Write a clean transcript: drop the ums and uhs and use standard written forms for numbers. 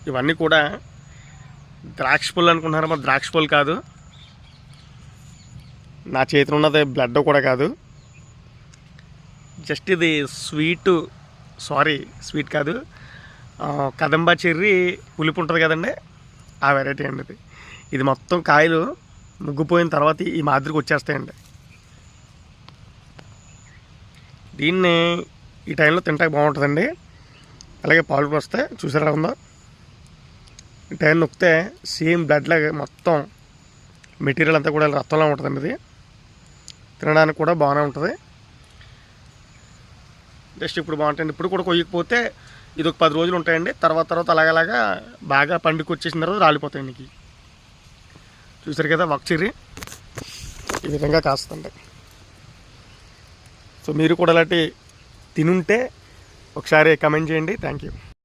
ఇవన్నీ కూడా ద్రాక్ష పళ్ళు అనుకుంటున్నారు, మరి ద్రాక్ష పళ్ళు కాదు. నా చేతిలో ఉన్నది బ్లడ్ కూడా కాదు. జస్ట్ ఇది స్వీట్ కాదు, కదంబా చెర్రీ పులుపు ఉంటుంది కదండి, ఆ వెరైటీ అండి ఇది. మొత్తం కాయలు ముగ్గిపోయిన తర్వాత ఈ మాదిరికి వచ్చేస్తాయండి. దీన్ని ఈ టైంలో తింటాక బాగుంటుందండి. అలాగే పాలు కూడా వస్తాయి, చూసారా ఉందో. ఈ టైం నొక్కితే సేమ్ బ్లడ్ లాగా మొత్తం మెటీరియల్ అంతా కూడా రక్తంలా ఉంటుందండి. ఇది తినడానికి కూడా బాగానే ఉంటుంది. జస్ట్ ఇప్పుడు బాగుంటుంది. ఇప్పుడు కూడా కొయ్యకపోతే ఇది ఒక 10 రోజులు ఉంటాయండి. తర్వాత అలాగలాగా బాగా పండుగ వచ్చేసిన తర్వాత రాలిపోతాయండి. నీకు చూసారు కదా వక్ చెర్రీ ఈ విధంగా కాస్తుంది. సో మీరు కూడా అలాంటి తినుంటే ఒకసారి కమెంట్ చేయండి. Thank you.